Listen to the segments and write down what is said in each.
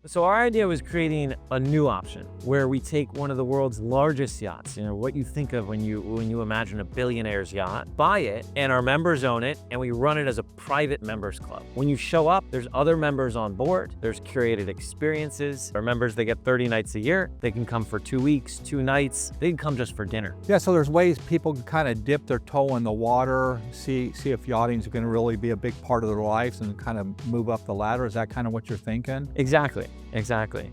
So our idea was creating a new option where we take one of the world's largest yachts, what you think of when you imagine a billionaire's yacht, buy it, and our members own it, and we run it as a private members club. When you show up, there's other members on board, there's curated experiences. Our members, they get 30 nights a year. They can come for 2 weeks, 2 nights. They can come just for dinner. Yeah, so there's ways people can kind of dip their toe in the water, see if yachting is going to really be a big part of their lives and kind of move up the ladder. Is that kind of what you're thinking? Exactly.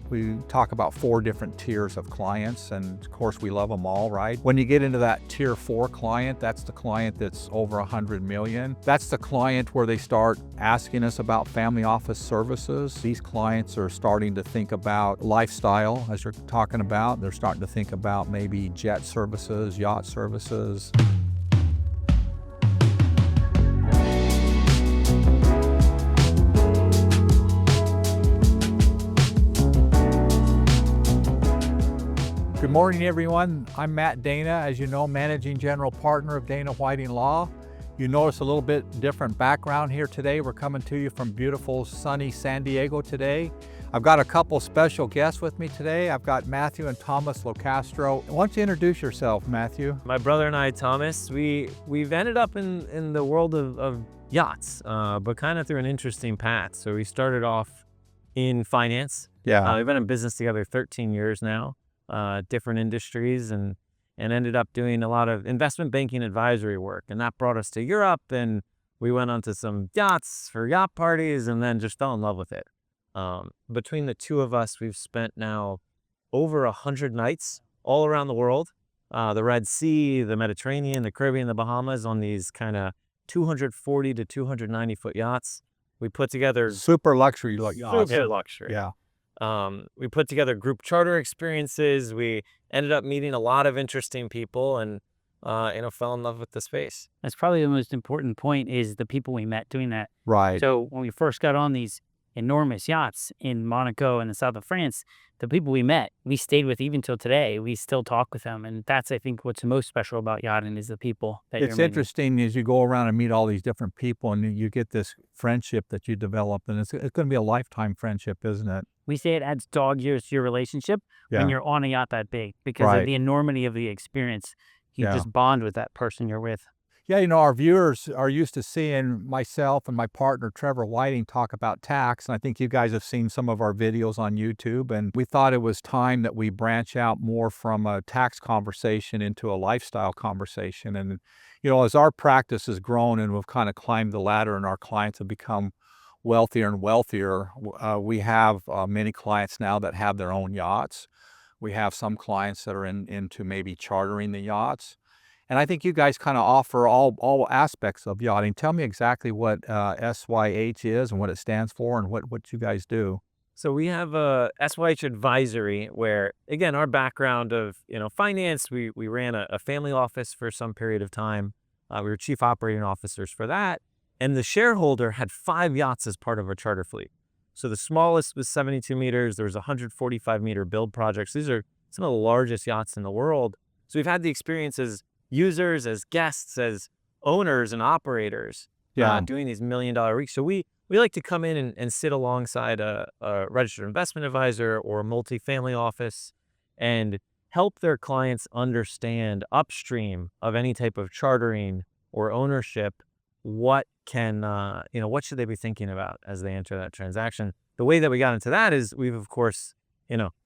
We talk about 4 different tiers of clients, and of course we love them all, right? When you get into that tier 4 client, that's the client that's over 100 million. That's the client where they start asking us about family office services. These clients are starting to think about lifestyle, as you're talking about. They're starting to think about maybe jet services, yacht services. Good morning, everyone. I'm Matt Dana, as you know, Managing General Partner of Dana Whiting Law. You notice a little bit different background here today. We're coming to you from beautiful, sunny San Diego today. I've got a couple special guests with me today. I've got Matthew and Thomas Loccastro. Why don't you introduce yourself, Matthew? My brother and I, Thomas, we've ended up in the world of yachts, but kind of through an interesting path. So we started off in finance. Yeah. We've been in business together 13 years now. Different industries and ended up doing a lot of investment banking advisory work. And that brought us to Europe, and we went on to some yachts for yacht parties and then just fell in love with it. Between the two of us, we've spent now over 100 nights all around the world. The Red Sea, the Mediterranean, the Caribbean, the Bahamas on these kind of 240 to 290 foot yachts. We put together Super luxury yachts. super luxury. Yeah. We put together group charter experiences. We ended up meeting a lot of interesting people and, fell in love with the space. That's probably the most important point is the people we met doing that. Right. So when we first got on these enormous yachts in Monaco and the south of France, the people we met, we stayed with even till today. We still talk with them. And that's, I think, what's most special about yachting is the people that It's interesting as you go around and meet all these different people and you get this friendship that you develop, and it's going to be a lifetime friendship, isn't it? We say it adds dog years to your relationship when you're on a yacht that big because of the enormity of the experience. You just bond with that person you're with. Yeah, our viewers are used to seeing myself and my partner, Trevor Whiting, talk about tax. And I think you guys have seen some of our videos on YouTube. And we thought it was time that we branch out more from a tax conversation into a lifestyle conversation. And, as our practice has grown and we've kind of climbed the ladder and our clients have become wealthier and wealthier, we have many clients now that have their own yachts. We have some clients that are into maybe chartering the yachts. And I think you guys kind of offer all aspects of yachting. Tell me exactly what SYH is and what it stands for and what you guys do. So we have a SYH advisory where, again, our background of, finance, we ran a family office for some period of time. We were chief operating officers for that. And the shareholder had 5 yachts as part of our charter fleet. So the smallest was 72 meters. There was 145 meter build projects. These are some of the largest yachts in the world. So we've had the experience as users, as guests, as owners and operators doing these $1 million weeks. So we like to come in and sit alongside a registered investment advisor or a multifamily office and help their clients understand upstream of any type of chartering or ownership what should they be thinking about as they enter that transaction. The way that we got into that is we've, of course,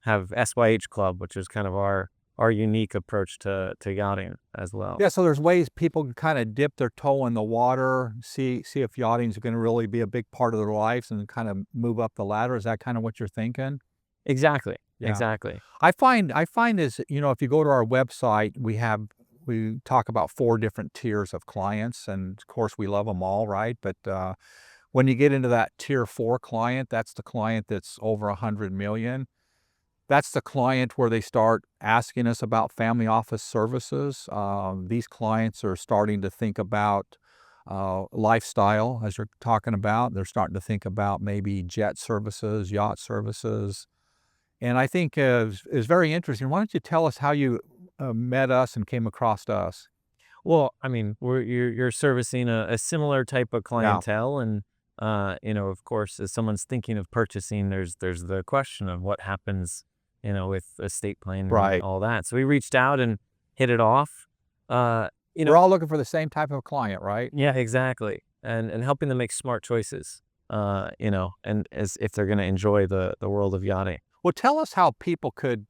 have SYH Club, which is kind of our unique approach to yachting as well. Yeah, so there's ways people can kind of dip their toe in the water, see if yachting is going to really be a big part of their lives and kind of move up the ladder. Is that kind of what you're thinking? Exactly. Yeah. Exactly. I find is, if you go to our website, we talk about 4 different tiers of clients, and of course we love them all, right? But when you get into that tier 4 client, that's the client that's over 100 million. That's the client where they start asking us about family office services. These clients are starting to think about lifestyle, as you're talking about. They're starting to think about maybe jet services, yacht services. And I think is very interesting. Why don't you tell us how you met us and came across us? Well, I mean, you're servicing a similar type of clientele, and Of course, as someone's thinking of purchasing, there's the question of what happens, with estate planning Right. and all that. So we reached out and hit it off. We're all looking for the same type of client, right? Yeah, exactly. And helping them make smart choices, and as if they're going to enjoy the world of yachting. Well, tell us how people could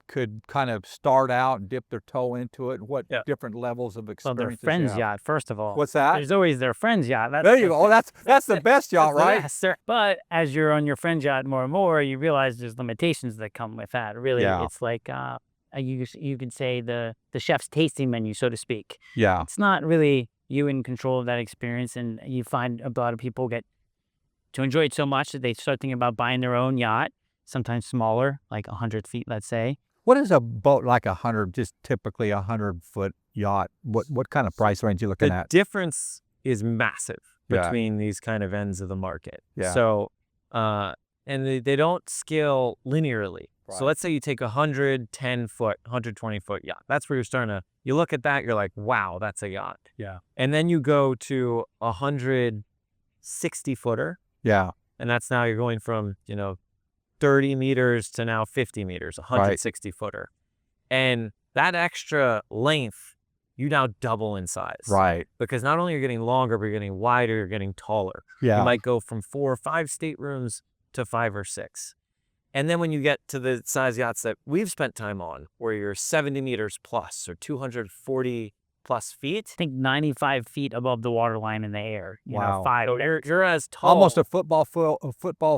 kind of start out and dip their toe into it, and what Yeah. different levels of Well, experience their friend's yacht, first of all. What's that? There's always their friend's yacht. There you go. Oh, that's the best yacht, That's the right? best, sir. But as you're on your friend's yacht more and more, you realize there's limitations that come with that. Really, Yeah. it's like you could say the chef's tasting menu, so to speak. Yeah. It's not really you in control of that experience, and you find a lot of people get to enjoy it so much that they start thinking about buying their own yacht, sometimes smaller, like 100 feet, let's say. What is a boat like just typically 100-foot yacht? What kind of price range you looking The at? difference is massive Yeah. between these kind of ends of the market. Yeah. So, and they don't scale linearly. Right. So let's say you take a 110-foot, 120-foot yacht. That's where you're starting to, you look at that, you're like, wow, that's a yacht. Yeah. And then you go to a 160-footer, Yeah. and that's now you're going from, 30 meters to now 50 meters, 160-footer. And that extra length, you now double in size. Right. Because not only are you getting longer, but you're getting wider, you're getting taller. Yeah. You might go from 4 or 5 staterooms to 5 or 6. And then when you get to the size yachts that we've spent time on, where you're 70 meters plus or 240 plus feet. I think 95 feet above the water line in the air. Wow. 5. So you're as tall. Almost a football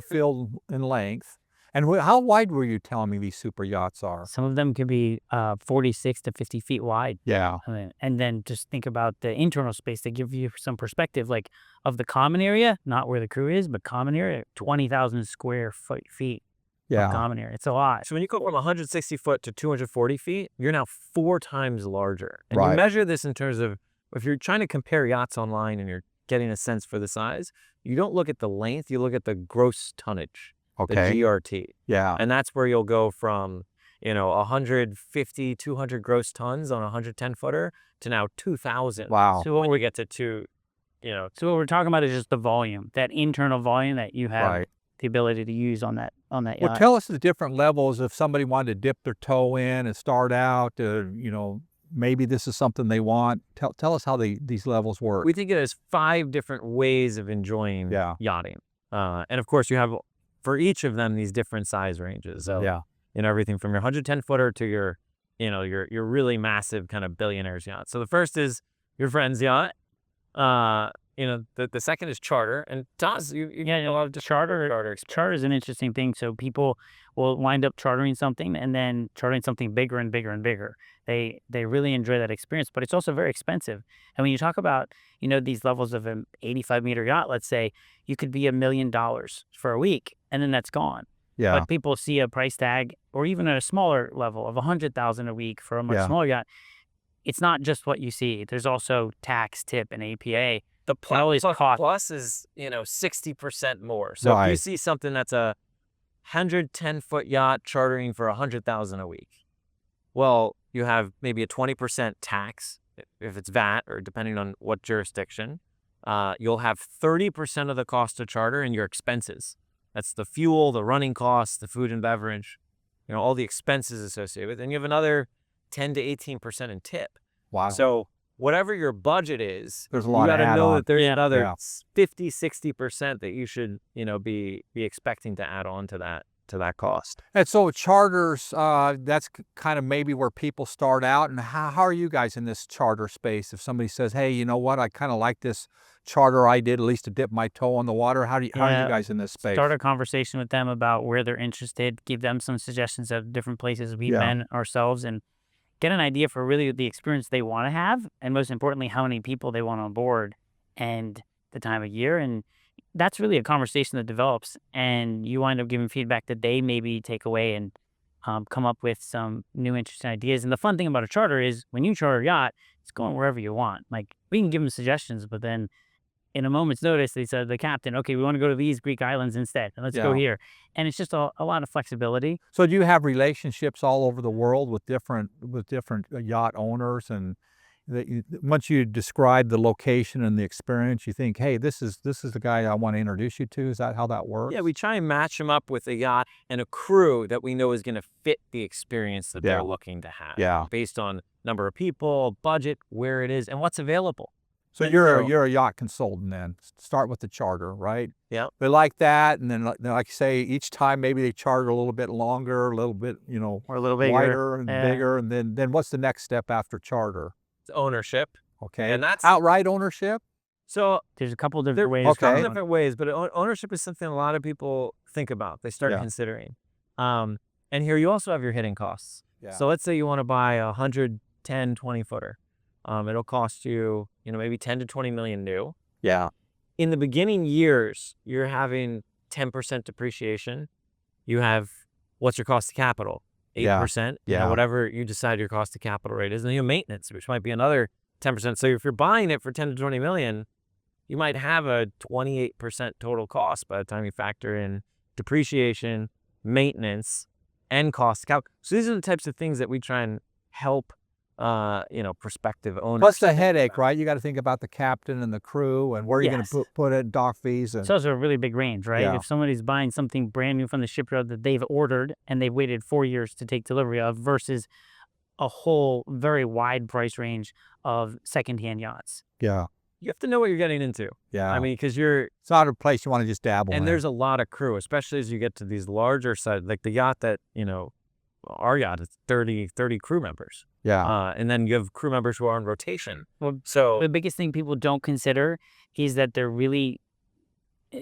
field in length. And how wide were you telling me these super yachts are? Some of them could be 46 to 50 feet wide. Yeah. And then just think about the internal space to give you some perspective, like of the common area, not where the crew is, but common area, 20,000 square feet of Yeah. common area. It's a lot. So when you go from 160 foot to 240 feet, you're now 4 times larger. And Right. you measure this in terms of, if you're trying to compare yachts online and you're getting a sense for the size, you don't look at the length, you look at the gross tonnage, Okay. the GRT. Yeah. And that's where you'll go from, 150, 200 gross tons on a 110 footer to now 2,000. Wow. So When we get to So what we're talking about is just the volume, that internal volume that you have Right. the ability to use on that Well, yacht. tell us the different levels if somebody wanted to dip their toe in and start out, maybe this is something they want. Tell us how these levels work. We think it has 5 different ways of enjoying Yeah. yachting. And of course, you have, for each of them, these different size ranges. So, Yeah. everything from your 110 footer to your really massive kind of billionaire's yacht. So the first is your friend's yacht. The second is charter. And Toz, you Yeah, a lot of charter experience. is an interesting thing. So people will wind up chartering something and then chartering something bigger and bigger and bigger. They really enjoy that experience, but it's also very expensive. And when you talk about, these levels of an 85-meter yacht, let's say, you could be $1 million for a week and then that's gone. Yeah. But people see a price tag, or even at a smaller level of $100,000 a week for a much Yeah. smaller yacht. It's not just what you see. There's also tax, tip, and APA. The all these costs. plus is 60% more. So if you Right. see something that's a 110-foot yacht chartering for $100,000 a week, well, you have maybe a 20% tax if it's VAT, or depending on what jurisdiction. You'll have 30% of the cost of charter in your expenses. That's the fuel, the running costs, the food and beverage, all the expenses associated with it. And you have another 10 to 18% in tip. Wow. So whatever your budget is, There's a you lot got of to know add-on. that there's Yeah. another Yeah. 50, 60% that you should, be expecting to add on to that cost. And so charters, that's kind of maybe where people start out. And how are you guys in this charter space? If somebody says, hey, you know what, I kind of like this charter I did, at least to dip my toe in the water. How are you Yeah. guys in this space? Start a conversation with them about where they're interested, give them some suggestions of different places we've Yeah. been ourselves, and get an idea for really the experience they want to have, and most importantly, how many people they want on board and the time of year. And that's really a conversation that develops, and you wind up giving feedback that they maybe take away and come up with some new interesting ideas. And the fun thing about a charter is when you charter a yacht, it's going wherever you want. Like, we can give them suggestions, but then in a moment's notice, they said, the captain, okay, we want to go to these Greek islands instead, and let's go Yeah. here. And it's just a lot of flexibility. So do you have relationships all over the world with different yacht owners? And once you describe the location and the experience, you think, hey, this is the guy I want to introduce you to. Is that how that works? Yeah, we try and match them up with a yacht and a crew that we know is going to fit the experience that they're looking to have. Yeah. Based on number of people, budget, where it is, and what's available. So you're a yacht consultant then. Start with the charter, right? Yeah. They like that, and then like you say, each time maybe they charter a little bit longer, a little bit, or a little bigger, wider and bigger, and then what's the next step after charter? It's ownership. Okay. And that's outright ownership. So there's a couple different ways. Okay. Different ways, but ownership is something a lot of people think about. They start considering. And here you also have your hidden costs. Yeah. So let's say you want to buy a 110, 20 footer. It'll cost you, maybe 10 to 20 million new. Yeah. In the beginning years, you're having 10% depreciation. You have, what's your cost of capital? 8%. Yeah. Whatever you decide your cost of capital rate is. And then you have maintenance, which might be another 10%. So if you're buying it for 10 to 20 million, you might have a 28% total cost by the time you factor in depreciation, maintenance, and cost of capital. So these are the types of things that we try and help prospective owners. Plus the headache, right? You got to think about the captain and the crew and where you're going to put it, dock fees. And it's also a really big range, right? Yeah. If somebody's buying something brand new from the shipyard that they've ordered and they've waited 4 years to take delivery of versus a whole very wide price range of secondhand yachts. Yeah. You have to know what you're getting into. Yeah. I mean, because it's not a place you want to just dabble in. And there's a lot of crew, especially as you get to these larger size, like the yacht that, our yacht is 30 crew members. Yeah. And then you have crew members who are on rotation. Well, So the biggest thing people don't consider is that they're really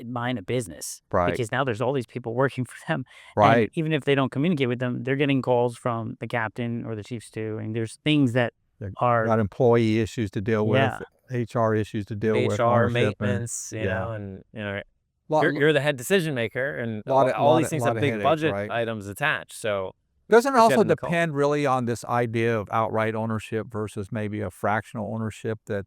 buying a business. Right. Because now there's all these people working for them. Right. And even if they don't communicate with them, they're getting calls from the captain or the chief stew. And there's things that are got employee issues to deal with, HR issues to deal with, HR, maintenance, and you're the head decision maker, and all these things have big budget items attached. So doesn't it also depend really on this idea of outright ownership versus maybe a fractional ownership that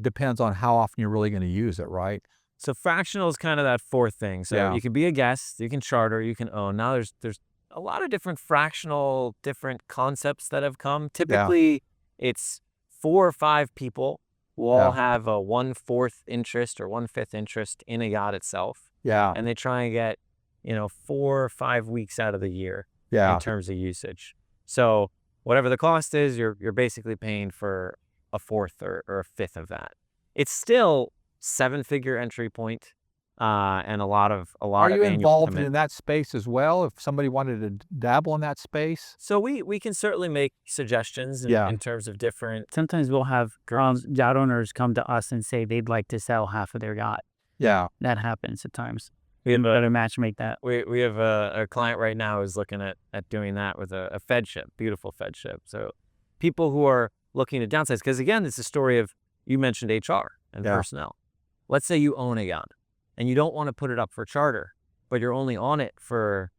depends on how often you're really going to use it, right? So fractional is kind of that fourth thing. So you can be a guest, you can charter, you can own. Now there's a lot of different fractional, different concepts that have come. Typically, it's 4 or 5 people who all have a 1/4 interest or 1/5 interest in a yacht itself. Yeah. And they try and get, 4 or 5 weeks out of the year. In terms of usage. So whatever the cost is, you're basically paying for a 1/4 or a 1/5 of that. It's still 7-figure entry point, and a lot of Are you annual involved commitment. in that space as well? If somebody wanted to dabble in that space? So we can certainly make suggestions in terms of different. Sometimes we'll have yacht owners come to us and say they'd like to sell half of their yacht. Yeah. That happens at times. We have better match make that. We have a client right now who's looking at doing that with a Fed ship, beautiful Fed ship. So people who are looking to downsize, because again, it's a story of, you mentioned HR and personnel. Let's say you own a yacht and you don't want to put it up for charter, but you're only on it for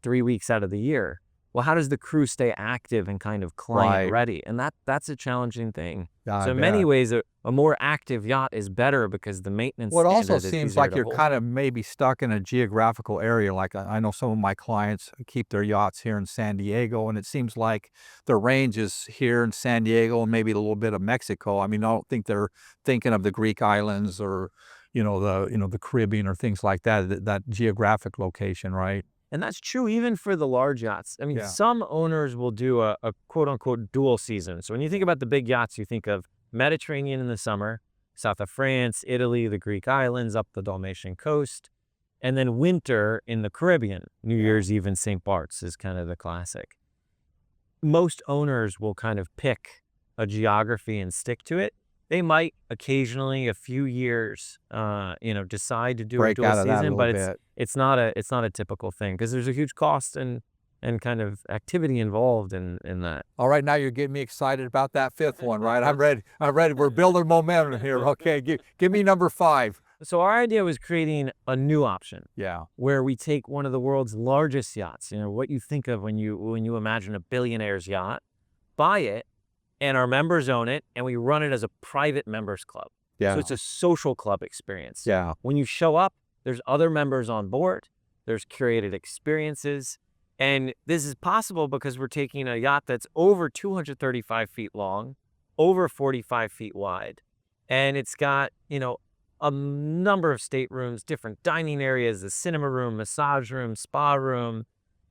3 weeks out of the year. Well, how does the crew stay active and kind of client ready? And that's a challenging thing. So in many ways, a more active yacht is better because the maintenance. Well, it also seems like you're kind of maybe stuck in a geographical area. Like I know some of my clients keep their yachts here in San Diego, and it seems like the range is here in San Diego and maybe a little bit of Mexico. I mean, I don't think they're thinking of the Greek islands or the Caribbean or things like that. That geographic location, right? And that's true even for the large yachts. I mean, some owners will do a quote-unquote dual season. So when you think about the big yachts, you think of Mediterranean in the summer, south of France, Italy, the Greek islands, up the Dalmatian coast, and then winter in the Caribbean. New Year's Eve in St. Bart's is kind of the classic. Most owners will kind of pick a geography and stick to it. They might occasionally, a few years, decide to do a dual season, but it's not a typical thing because there's a huge cost and kind of activity involved in that. All right, now you're getting me excited about that 5th one, right? I'm ready. We're building momentum here. Okay, give me number 5. So our idea was creating a new option. Yeah. Where we take one of the world's largest yachts, what you think of when you imagine a billionaire's yacht, buy it, and our members own it, and we run it as a private members club. Yeah. So it's a social club experience. Yeah. When you show up, there's other members on board, there's curated experiences, and this is possible because we're taking a yacht that's over 235 feet long, over 45 feet wide. And it's got, a number of staterooms, different dining areas, a cinema room, massage room, spa room.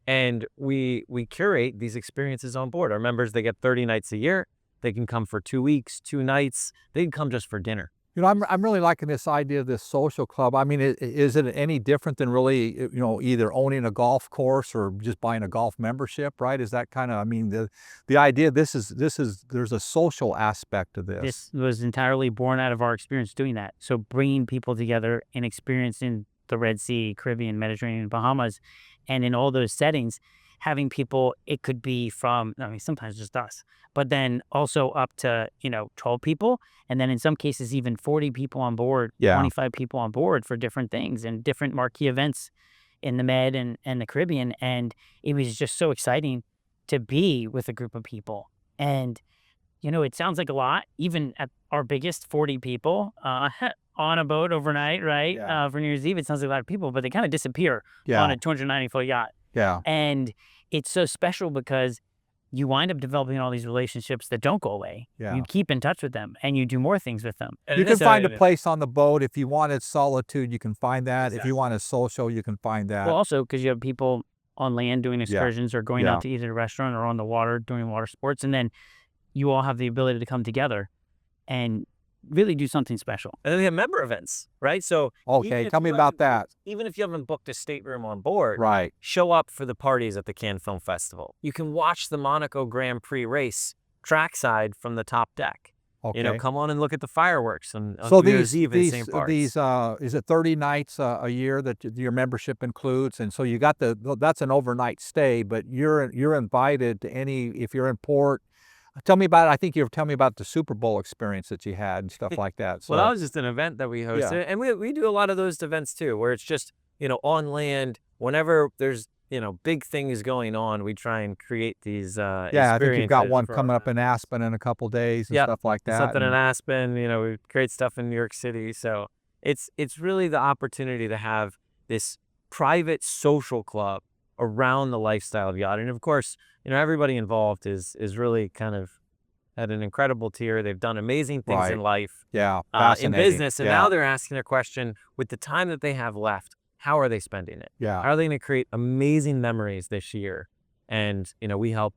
And we curate these experiences on board. Our members, they get 30 nights a year. They can come for 2 weeks, 2 nights. They can come just for dinner. I'm really liking this idea of this social club. I mean, is it any different than really, either owning a golf course or just buying a golf membership, right? Is that kind of, I mean, the idea, there's a social aspect to this. This was entirely born out of our experience doing that. So bringing people together and experiencing the Red Sea, Caribbean, Mediterranean, Bahamas, and in all those settings, having people, it could be from, I mean, sometimes just us, but then also up to, 12 people. And then in some cases, even 40 people on board, 25 people on board for different things and different marquee events in the Med and the Caribbean. And it was just so exciting to be with a group of people. And, it sounds like a lot, even at our biggest 40 people on a boat overnight, right? For New Year's Eve, it sounds like a lot of people, but they kind of disappear on a 290-foot yacht. Yeah. And it's so special because you wind up developing all these relationships that don't go away. Yeah. You keep in touch with them and you do more things with them. You can find a place on the boat. If you wanted solitude, you can find that. Exactly. If you wanted social, you can find that. Well, also because you have people on land doing excursions or going out to either a restaurant or on the water doing water sports. And then you all have the ability to come together and really do something special. And then we have member events, right? So okay, tell me about that. Even if you haven't booked a stateroom on board, right, show up for the parties at the Cannes Film Festival. You can watch the Monaco Grand Prix race trackside from the top deck. Okay. Come on and look at the fireworks on so New Year's Eve in St. Bart's. These is it 30 nights a year that your membership includes? And so you got that's an overnight stay, but you're invited to any, if you're in port. Tell me about it. I think you were telling me about the Super Bowl experience that you had and stuff like that. So, well, that was just an event that we hosted. And we do a lot of those events too, where it's just, on land, whenever there's, big things going on, we try and create these experiences. I think you've got one coming up in Aspen in a couple days and stuff like that. Something in Aspen, we create stuff in New York City. So it's really the opportunity to have this private social club around the lifestyle of yachting. And of course, everybody involved is really kind of at an incredible tier. They've done amazing things in life, in business. And now they're asking a question, with the time that they have left, how are they spending it? Yeah. How are they going to create amazing memories this year? And, we help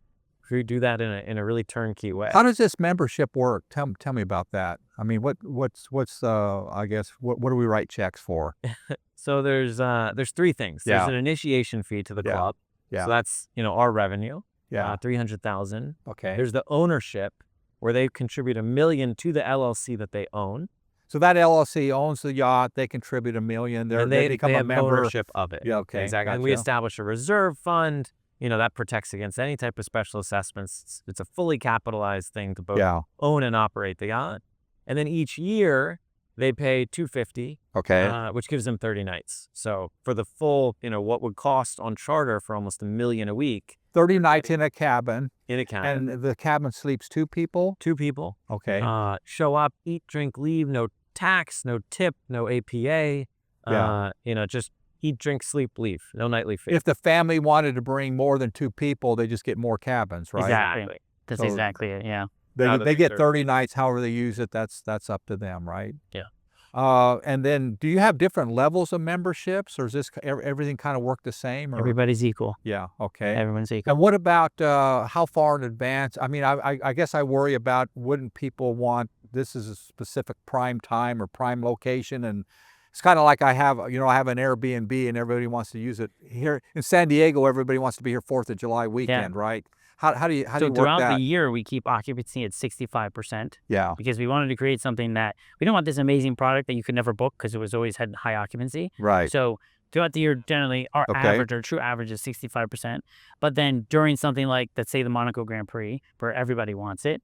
do that in a really turnkey way. How does this membership work? Tell me about that. I mean, what's I guess, what do we write checks for? So there's 3 things. There's an initiation fee to the club. Yeah. So that's, our revenue. Yeah. $300,000. Okay. There's the ownership, where they contribute $1 million to the LLC that they own. So that LLC owns the yacht. They contribute $1 million. They become a member. Ownership of it. Yeah. Okay. Exactly. Gotcha. And we establish a reserve fund. That protects against any type of special assessments. It's a fully capitalized thing to both own and operate the yacht. And then each year they pay $250. Okay. Which gives them 30 nights. So for the full, what would cost on charter for almost $1 million a week. 30 nights in a cabin. And the cabin sleeps 2 people? 2 people. Okay. Show up, eat, drink, leave, no tax, no tip, no APA. Just eat, drink, sleep, leave. No nightly fee. If the family wanted to bring more than 2 people, they just get more cabins, right? Exactly. That's exactly it, yeah. They get 30 nights, however they use it, that's up to them, right? Yeah. And then do you have different levels of memberships, or is this everything kind of work the same? Or? Everybody's equal. Yeah, okay. Everyone's equal. And what about how far in advance? I mean, I guess I worry about, wouldn't people want, this is a specific prime time or prime location, and it's kind of like I have an Airbnb and everybody wants to use it. Here in San Diego, everybody wants to be here 4th of July weekend, right? How do you work that? So throughout the year, we keep occupancy at 65%. Yeah. Because we wanted to create something that, we don't want this amazing product that you could never book because it was always had high occupancy. Right. So throughout the year, generally, our average, or true average, is 65%. But then during something like, let's say, the Monaco Grand Prix, where everybody wants it,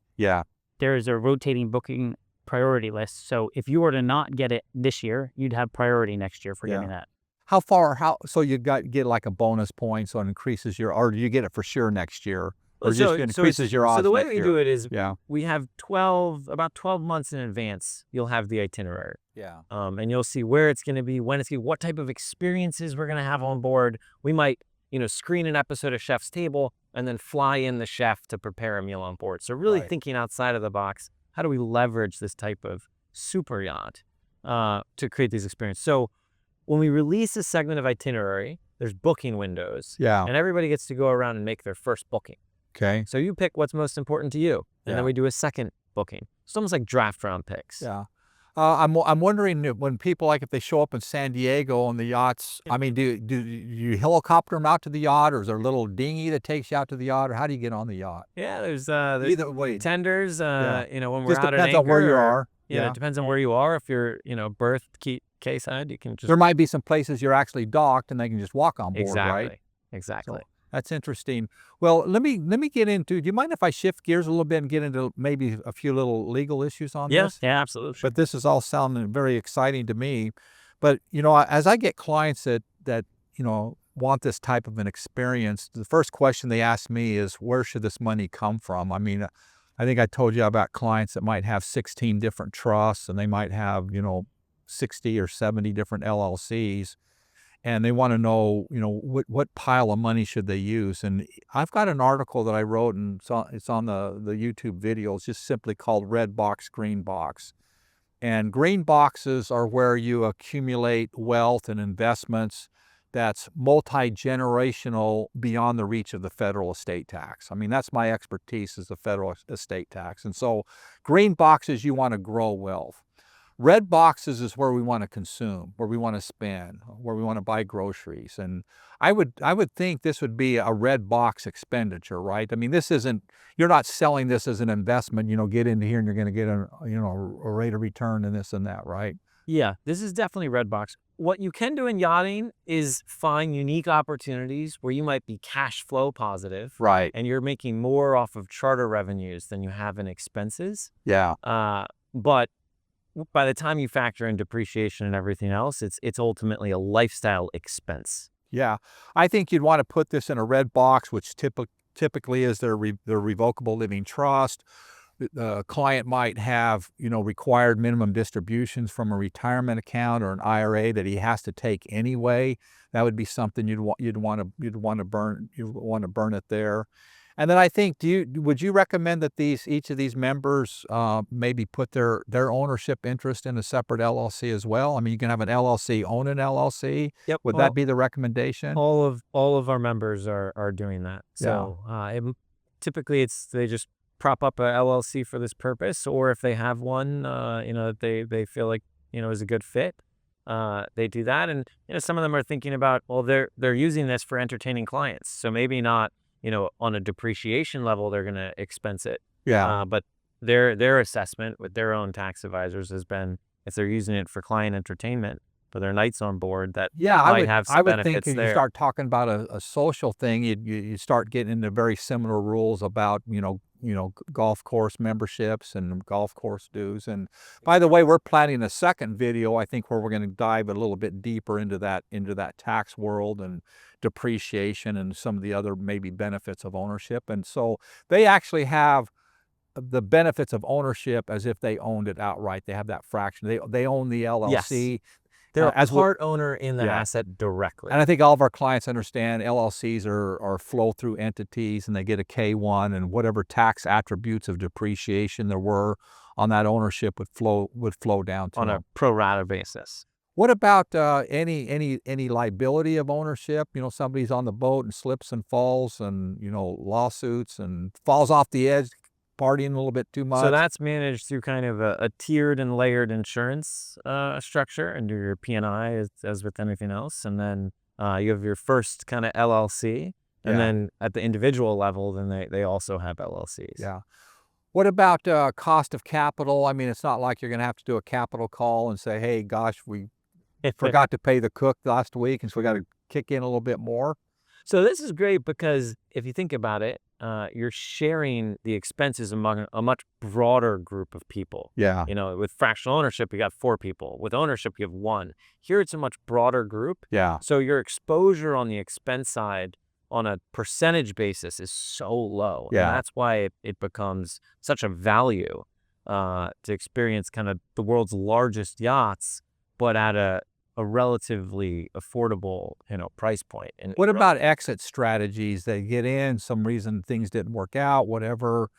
there is a rotating booking priority list. So if you were to not get it this year, you'd have priority next year for getting that. So you get like a bonus point, so it increases or do you get it for sure next year? Or so, just increases your odds. So the way next we year? do it is we have about 12 months in advance, you'll have the itinerary. Yeah. And you'll see where it's going to be, when it's going to be, what type of experiences we're going to have on board. We might, screen an episode of Chef's Table and then fly in the chef to prepare a meal on board. So really thinking outside of the box. how do we leverage this type of super yacht to create these experiences? So when we release a segment of itinerary, there's booking windows. Yeah. And everybody gets to go around and make their first booking. Okay. So you pick what's most important to you, and Yeah. then we do a second booking. It's almost like draft round picks. Yeah. I'm wondering when people, like if they show up in San Diego on the yachts, I mean, do you helicopter them out to the yacht, or is there a little dinghy that takes you out to the yacht, or how do you get on the yacht? Yeah, there's Either way. tenders, Yeah. you know, when we're Just out at depends on where anchor, you or, are. you know, Yeah. it depends on where you are. If you're, you know, berthed quayside, you can just There might be some places you're actually docked and they can just walk on board, exactly, right? exactly. So that's interesting. Well, let me get into, do you mind if I shift gears a little bit and get into maybe a few little legal issues on Yeah, this? yeah, absolutely. But this is all sounding very exciting to me. But, you know, as I get clients that you know, want this type of an experience, the first question they ask me is, where should this money come from? I mean, I think I told you about clients that might have 16 different trusts, and they might have, you know, 60 or 70 different LLCs. And they want to know, you know, what pile of money should they use? And I've got an article that I wrote, and it's on the YouTube video. It's just simply called Red Box, Green Box. And green boxes are where you accumulate wealth and investments that's multi-generational, beyond the reach of the federal estate tax. I mean, that's my expertise, is the federal estate tax. And so green boxes, you want to grow wealth. Red boxes is where we want to consume, where we want to spend, where we want to buy groceries. And I would think this would be a red box expenditure, right? I mean, this isn't, you're not selling this as an investment, you know, get into here and you're going to get a, you know, a rate of return and this and that, right? Yeah, this is definitely red box. What you can do in yachting is find unique opportunities where you might be cash flow positive. Right. And you're making more off of charter revenues than you have in expenses. Yeah. But by the time you factor in depreciation and everything else, it's ultimately a lifestyle expense. Yeah. I think you'd want to put this in a red box, which typically is their revocable living trust. The client might have, you know, required minimum distributions from a retirement account or an IRA that he has to take anyway. That would be something you'd want to burn it there. And then I think, would you recommend that each of these members maybe put their ownership interest in a separate LLC as well? I mean, you can have an LLC own an LLC. Yep. Would that be the recommendation? All of our members are doing that. So typically they just prop up a LLC for this purpose, or if they have one, you know, that they feel like, you know, is a good fit, they do that. And, you know, some of them are thinking about, well, they're using this for entertaining clients, so maybe not, you know, on a depreciation level, they're going to expense it. Yeah. But their assessment with their own tax advisors has been, if they're using it for client entertainment, for their nights on board, that might have some I would think benefits if there. you start talking about a social thing, you start getting into very similar rules about, you know, golf course memberships and golf course dues. And by the way, we're planning a second video, I think, where we're going to dive a little bit deeper into that tax world and depreciation and some of the other maybe benefits of ownership. And so they actually have the benefits of ownership as if they owned it outright. They have that fraction. They own the LLC. Yes. They're a as part owner in the Yeah. asset directly. And I think all of our clients understand LLCs are flow-through entities, and they get a K-1, and whatever tax attributes of depreciation there were on that ownership would flow down to on them. a pro rata basis. What about any liability of ownership? You know, somebody's on the boat and slips and falls, and, you know, lawsuits and falls off the edge, partying a little bit too much. So that's managed through kind of a tiered and layered insurance structure under your P&I, as with anything else. And then you have your first kind of LLC. And Yeah. then at the individual level, then they also have LLCs. Yeah. What about cost of capital? I mean, it's not like you're going to have to do a capital call and say, hey, gosh, we forgot to pay the cook last week, and so we got to kick in a little bit more. So this is great because if you think about it, you're sharing the expenses among a much broader group of people. Yeah. You know, with fractional ownership, you got 4 people. With ownership, you have 1. Here, it's a much broader group. Yeah. So your exposure on the expense side on a percentage basis is so low. Yeah. And that's why it becomes such a value to experience kind of the world's largest yachts, but at a relatively affordable, you know, price point. And What about exit strategies? They get in, some reason things didn't work out, whatever.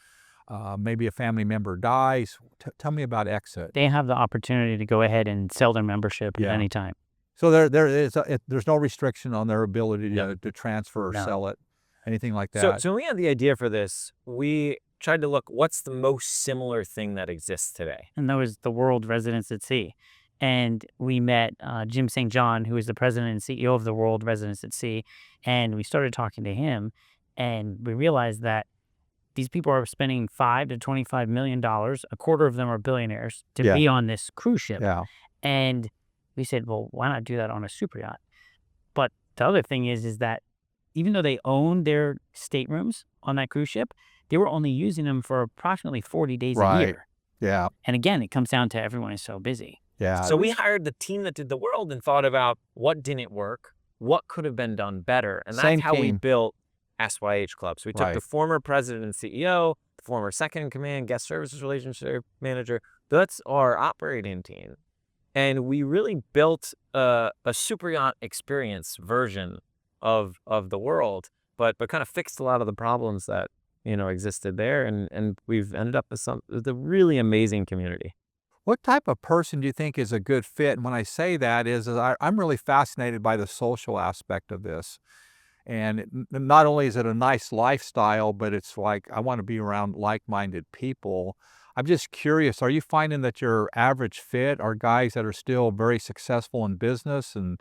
maybe a family member dies. Tell me about exit. They have the opportunity to go ahead and sell their membership at Yeah. any time. So there's no restriction on their ability to transfer or No. sell it, anything like So, that. so when we had the idea for this, we tried to look, what's the most similar thing that exists today? And that was the World Residence at Sea. And we met Jim St. John, who is the president and CEO of the World Residence at Sea. And we started talking to him, and we realized that these people are spending $5 to $25 million. A quarter of them are billionaires to Yeah. be on this cruise ship. Yeah. And we said, well, why not do that on a super yacht? But the other thing is that even though they owned their staterooms on that cruise ship, they were only using them for approximately 40 days a Right. year. Yeah. And again, it comes down to everyone is so busy. Yeah. So we hired the team that did the World and thought about what didn't work, what could have been done better. And that's Same how we team. built SYH Club. So we took the Right. former president and CEO, the former second in command, guest services relationship manager. That's our operating team. And we really built a super yacht experience version of the World, but kind of fixed a lot of the problems that, existed there. And we've ended up with a really amazing community. What type of person do you think is a good fit? And when I say that is I'm really fascinated by the social aspect of this. And not only is it a nice lifestyle, but it's like I want to be around like-minded people. I'm just curious, are you finding that your average fit are guys that are still very successful in business and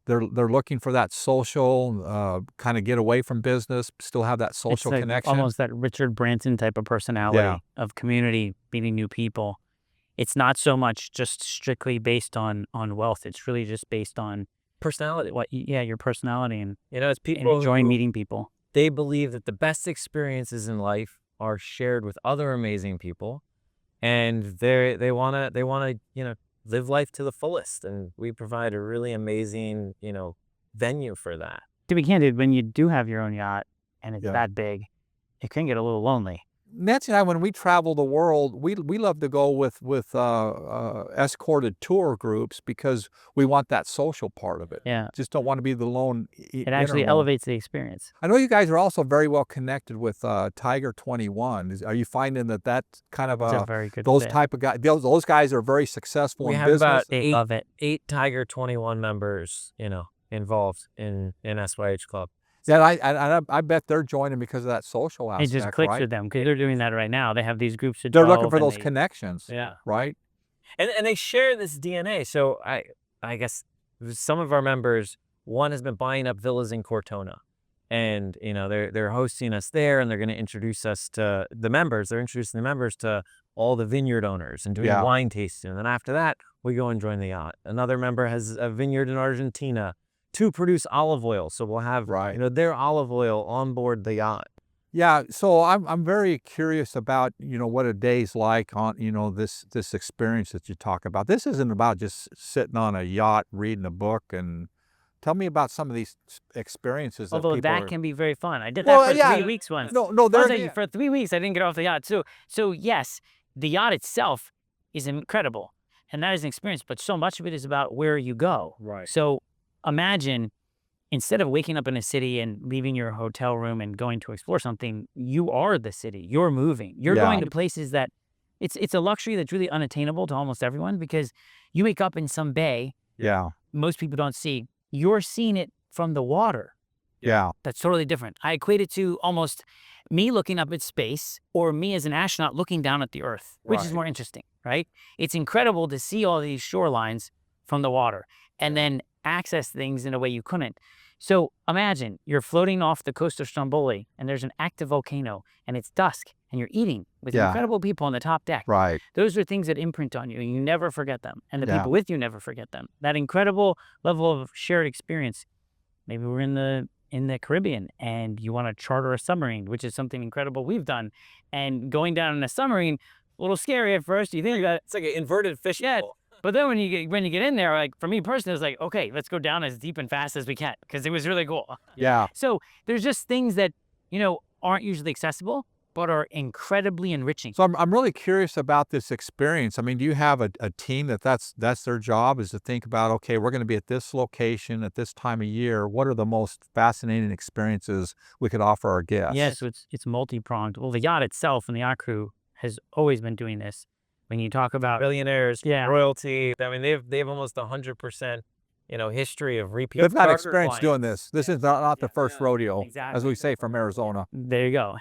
they're looking for that social, kind of get away from business, still have that social It's like connection? almost that Richard Branson type of personality Yeah. of community, meeting new people. It's not so much just strictly based on wealth. It's really just based on Personality. your personality and It's people enjoying who- meeting people. They believe that the best experiences in life are shared with other amazing people, and they wanna live life to the fullest, and we provide a really amazing venue for that. To be candid, when you do have your own yacht and it's Yeah. that big, it can get a little lonely. Nancy and I, when we travel the world, we love to go with escorted tour groups because we want that social part of it. Yeah. Just don't want to be the lone. It actually elevates the experience. I know you guys are also very well connected with Tiger 21. Are you finding that that's kind of It's a very good those fit. type of guys? Those guys are very successful We in have business. about They love it. 8 Tiger 21 members, involved in SYH Club. Yeah, I bet they're joining because of that social It aspect. just clicks right? with them because they're doing that right now. They have these groups of They're looking 12 for and those they- connections. Yeah. Right. And they share this DNA. So I guess some of our members, one has been buying up villas in Cortona, and they're hosting us there, and they're going to introduce us to the members. They're introducing the members to all the vineyard owners and doing Yeah. wine tasting. And then after that, we go and join the yacht. Another member has a vineyard in Argentina to produce olive oil. So we'll have Right. their olive oil on board the yacht. Yeah, so I'm very curious about what a day's like on this experience that you talk about. This isn't about just sitting on a yacht reading a book. And tell me about some of these experiences. Although that that people can be very fun. I did Well, that for yeah. 3 weeks once. no, I'll they're tell you, for 3 weeks, I didn't get off the yacht. So yes, the yacht itself is incredible, and that is an experience. But so much of it is about where you go. Right. So imagine, instead of waking up in a city and leaving your hotel room and going to explore something, you are the city. You're moving. You're Yeah. going to places that it's a luxury that's really unattainable to almost everyone because you wake up in some bay Yeah, most people don't see. You're seeing it from the water. yeah, That's totally different. I equate it to almost me looking up at space or me as an astronaut looking down at the Earth, which is Right. more interesting, right? It's incredible to see all these shorelines from the water and then access things in a way you couldn't. So imagine you're floating off the coast of Stromboli and there's an active volcano and it's dusk and you're eating with Yeah. incredible people on the top deck. right. Those are things that imprint on you and you never forget them. And the Yeah. people with you never forget them. That incredible level of shared experience. Maybe we're in the Caribbean and you want to charter a submarine, which is something incredible we've done. And going down in a submarine, a little scary at first. You think that, It's like an inverted fish Yeah. bowl. but then when you get in there, like for me personally, it's like, okay, let's go down as deep and fast as we can because it was really cool. Yeah, So there's just things that, aren't usually accessible. but are incredibly enriching. So I'm really curious about this experience. I mean, do you have a team that's their job is to think about, okay, we're going to be at this location at this time of year. What are the most fascinating experiences we could offer our guests? Yes, so it's multi-pronged. Well, the yacht itself and the yacht crew has always been doing this. When you talk about Billionaires, Yeah. royalty. I mean, they've almost 100%, history of repeat. They've got charter experience clients. doing this. This is not the first rodeo, as exactly. we say from Arizona. There you go.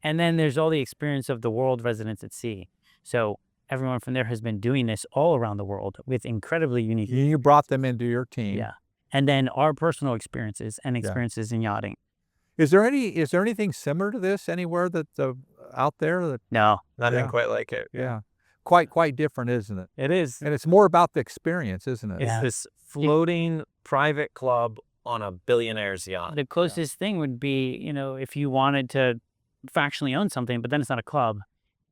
And then there's all the experience of the world residents at sea. So everyone from there has been doing this all around the world with incredibly unique. You brought them into your team. Yeah. And then our personal experiences and experiences in yachting. Is there anything similar to this anywhere that out there? That, No. Nothing Yeah. quite like it. yeah, quite different, isn't it? It is. And it's more about the experience, isn't it? Yeah. This floating private club on a billionaire's yacht. The closest thing would be, if you wanted to fractionally own something, but then it's not a club.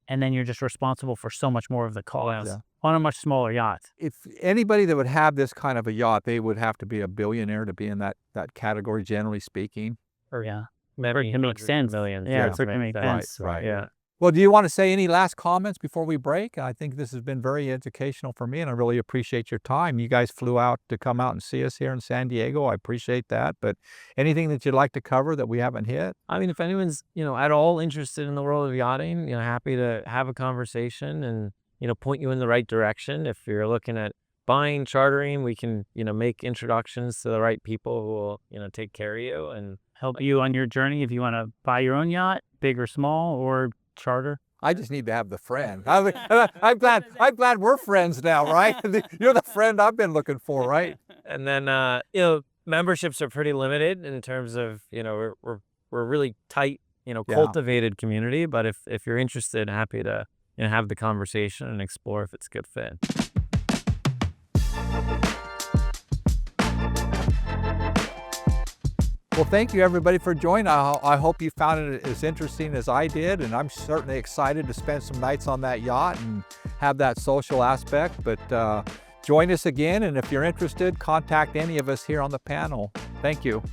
And then you're just responsible for so much more of the cost Yeah. on a much smaller yacht. If anybody that would have this kind of a yacht, they would have to be a billionaire to be in that category, generally speaking. Yeah. Maybe It makes sense. millions. Yeah, Yeah. it makes Right, sense. right. Yeah. Well, do you want to say any last comments before we break? I think this has been very educational for me, and I really appreciate your time. You guys flew out to come out and see us here in San Diego. I appreciate that. But anything that you'd like to cover that we haven't hit? I mean, if anyone's, at all interested in the world of yachting, happy to have a conversation and, point you in the right direction. If you're looking at buying, chartering, we can, make introductions to the right people who will, take care of you and Help you on your journey if you want to buy your own yacht, big or small, or charter. I just need to have the friend. I'm glad we're friends now, right? You're the friend I've been looking for, right? And then, memberships are pretty limited in terms of, we're really tight, cultivated community. But if you're interested, happy to have the conversation and explore if it's a good fit. Well, thank you everybody for joining. I hope you found it as interesting as I did, and I'm certainly excited to spend some nights on that yacht and have that social aspect. But join us again, and if you're interested, contact any of us here on the panel. Thank you.